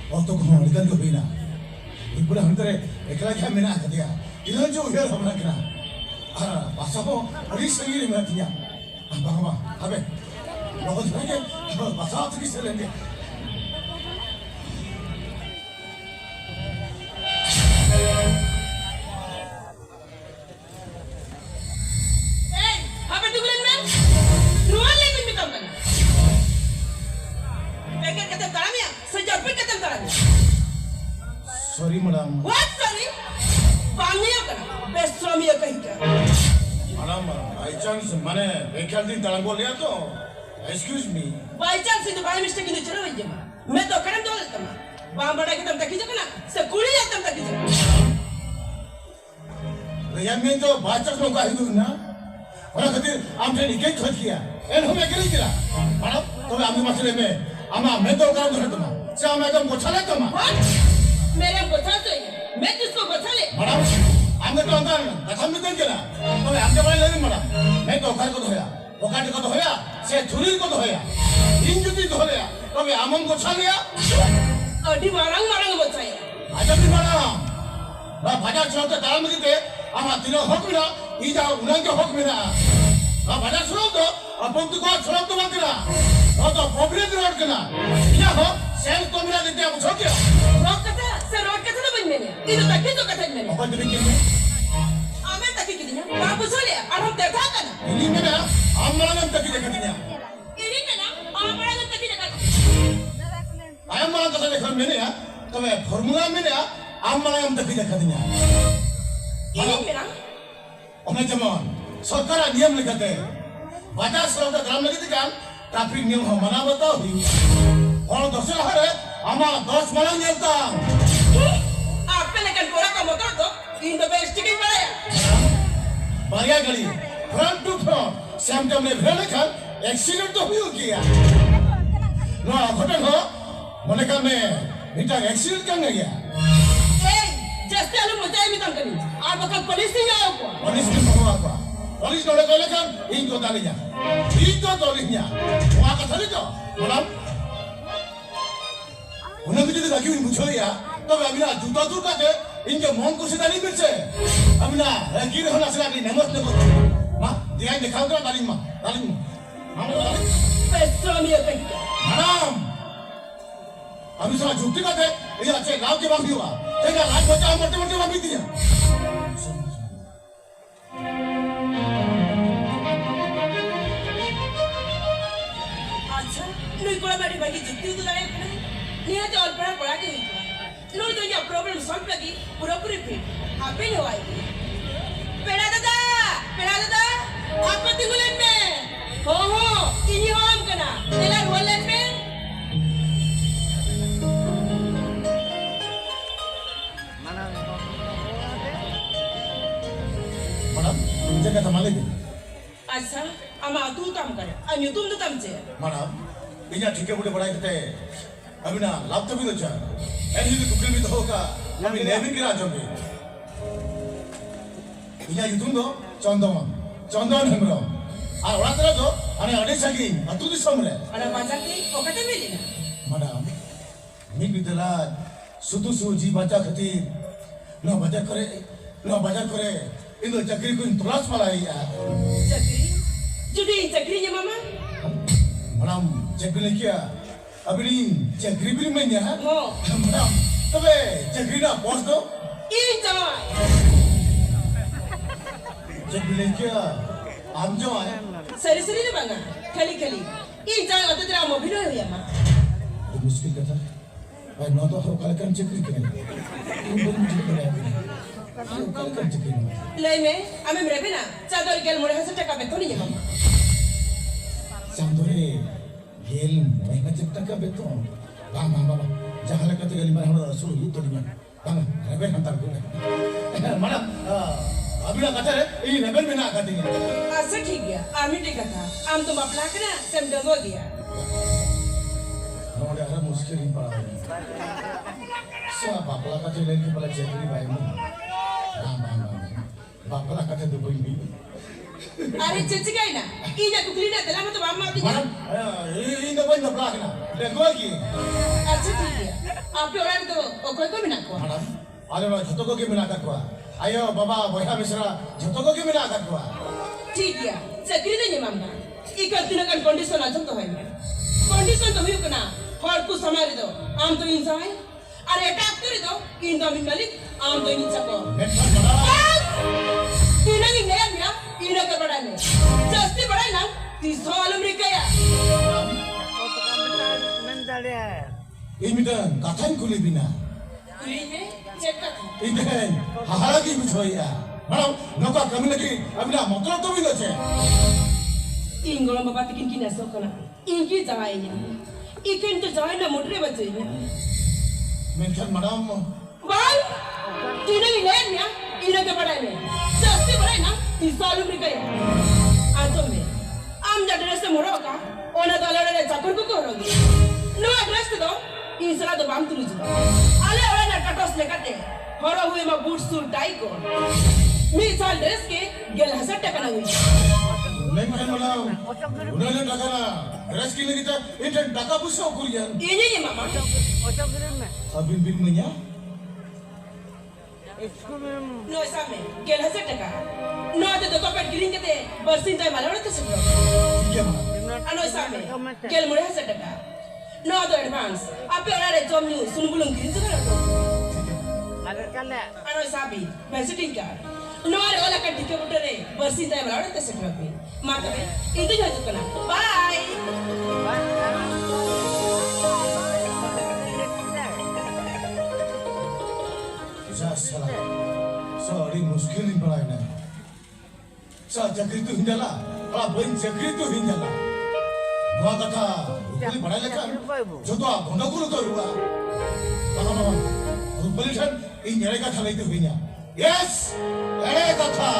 waktu kau ikan tu bina. Ibu dah menteri ekala kaya mina kadia. Ilan jo ujar hamna kena. Pasal ko hari sendiri matinya. Apa? Abe. Lawan lagi pasal tu kisah lagi. Sorry madam. What sorry? Panggil kan? Best from you kaya. Madam, by chance मैंने वेकल दिन तलाक बोल लिया तो excuse me. By chance itu by mistake itu चलो वही जमा. मैं तो करम दो लेता हूँ. वहाँ बड़ा कितना तक किया ना? सेकुड़ी जाता तक किया. यार मैं तो by chance में कहीं दूँ ना. orang kata ambil ikan kau kiya. Home kiri kira. Madam, तो ambil masalah में ama मैं तो काम करता हूँ. क्या मैं तो कुछ नहीं करता. What? मेरे को बता तो मैं किसको बता ले? madam, ambil tu अंदर कथम में तो क्या? तो ambil mana lagi madam? मैं तो खाई को तो है. Bukan ko to hoya, se churi ko to hoya. Injuti to hoya. तो amam ko छा लिया. अड़ी मारंग बचाया. आजा भी मारंग. बा बाजार चलते ताल में किते ama tino hok mina ija unang ke hok mina ba bajar suruh to अपन तो को सुरम तो मत करा तो पब्लिक रोड कना या हो सेल तो मिला देते आप छोड़ दिया रोड कथा ना बनने ने इधर तक तो कथा बनने अपन तो कितने आमे तक कितने बाबू सोले और हम देखा कना इन्हीं में ना हम मलांगम तक देखा दिया इन्हीं में ना हम मलांगम तक देखा आयम मलांगम तक देखा मैंने या तो मैं फॉर्मूला में ना हम मलांगम तक देखा दिया इन्हीं में ना हमने जमान सरकार नियम लिखते हैं बाजार सराउंड ग्राम लगी थी क्या ट्रैफिक नियम हम मना बताओ ही और दूसरा है हमारा 10 मना नियमता आप पे लेकिन कोड़ा का मोटर तो इन तो बेस्ट की पड़ेगा बढ़िया गली front to front same time में भेड़ लेकर एक्सीडेंट तो हुई किया नो घटन हो मने का में इतना एक्सीडेंट करने गया जैसे आलू मचाई भी तंग करी और बकल पुलिस नहीं आया हुआ पुलिस की महुआ हुआ पुलिस ने बोले लेकर इनको डालिया वहाँ का था तो मतलब उन्हें भी जैसे लगी हुई मुझे या तो अभी ना जूता दूर का जे इनके मोम को सीधा नहीं मिलते अभी ना गिर होना से लगी नमक माँ दिया दिखाओ तो डालिंग माँ पैसा नहीं है मैडम अभी साला झूठी का थे ये अच्छे लाभ के बाद भी हुआ देखा लाभ बचा मरते वापस दिया कोड़ा बैठी बैठी जुत्ती तो लाये अपने नहीं है तो और बड़ा के हुई नो तो ये प्रॉब्लम सॉल्व लगी पूरा फिट आप ही नहीं आएगी पेड़ा दादा आप पति गुलन में हो इन्हीं हो हम करना तेरा रोलन में मैडम जगह तमाले भी अच्छा अम्मा तू काम करे अन्य तुम तो काम से मैडम इन्हें ठीक है बुढ़े बड़ाई करते अभी ना लाभ तो भी तो चाह ऐसी भी कुकिल भी तो होगा अभी नेवी की राजों में इन्हें युद्धों दो चंदन हमरो आ उड़ा तेरा दो अने अड़े सगी अतु दिस हमरे अरे बाजार की ओकते मिली ना मैडम मिल बिदला सुतु सुजी बचा खती नो बाजार करे इधर चक्री को इंतलाश मलाई यार चक्री ये मामा मैडम चक्री क्या अभी चक्री भी नहीं है हो मैडम तबे चक्री ना पहुंच दो इन जाओ चक्री क्या आम जाओ सरी नहीं बंगा खाली इन जाओ तो तेरा मोबाइल हो या माँ तो मुश्किल कथा भाई नौ तो हो कल कर चक्री करेंगे तुम बोल चक्री कल कर चक्री ले में हमें मेरे बिना चादर गेल मोड़े हंसते का बेतों नहीं है मामा चांदोरे गेल मैं जब का बेतों बाबा जहाँ लगा तो गली में हम रसूल ये तो नहीं बाबा रेबेल हम तार को मैडम अभी ना कथा है ये रेबेल में ना आती है अच्छा ठीक है आमी ठीक था आम तो बाप लाख ना सेम डबो दिया नोड़े अरे मुश्किल ही पड़ा है सब बाप लाख का चले के पहले चेकरी भाई में बाप लाख का तो कोई नहीं अरे चची गई ना इन्हें कुकली ना तेरा मतलब बाप मार दी मैडम ये तो कोई बाप लाख ना देखो कि अच्छा ठीक है Ape orang tu, okoi ko mina ko. madam ale ma jhoto ko ge mena ka ko ayo baba boya misra jhoto ko ge mena ka ko ठीक है चक्री दे ये मामला इकल दिन का कंडीशन आजम तो है कंडीशन तो हुई कना हर को समारे दो आम तो इंसान है अरे अटैक करे दो इन दो मिनलिक आम तो इंसान को मेथन madam इन्हें की नया मिला इन्हें के बड़ा ने जस्ती बड़ा ना तीसरा वालों में क्या imitan kathan kuli bina ये चेक कर iden hahara ki buchoya madam noka community abina matlab to bina che इन गोलों में बात किन ना सोकना इनकी जाए ना इकन तो जाए ना मोटरे बच्चे ना मेथन madam बाल इन्हें की नया मिला इन्हें के बड़ा ने जस्ती बड़ा ना तीसरा वालों में क्या आज तो मैं आम जड्रेस से मोड़ा बका ओना डॉलर ने चाकर को करोगे नो एड्रेस तो इंसला तो बाम तुलु आले ओला ना कटोस ने कटे हरो हुए मा बूट सूट टाई को मी साल ड्रेस के गेल हसट टका ना हुई मेथन madam unale taka na dress ki lagi ta iten taka puso kurian ये मामा abin bin menya नो सामने गेल हसट टका नो तो पेट ग्रीन के ते बरसिन जाय माले ओला तो सब ठीक है madam ano सामने गेल मुरे हसट टका नो तो एडवांस आपे ओला रे जॉब न्यू सुनबुलुं ग्रीन से करा ano sabi visiting card no are ola ka dike butare barsi tay mala te set rapi mata be indu jaju kana bye जा साला सॉरी मुश्किल ही पड़ा है ना सा चक्री तो हिंदला बड़ा बन चक्री तो हिंदला नवा कथा उतली बड़ा लेखा जो तो भंडा को तो हुआ बाबा बाबा रुपलिशन इन जरे का थले तो हुईया यस अरे कथा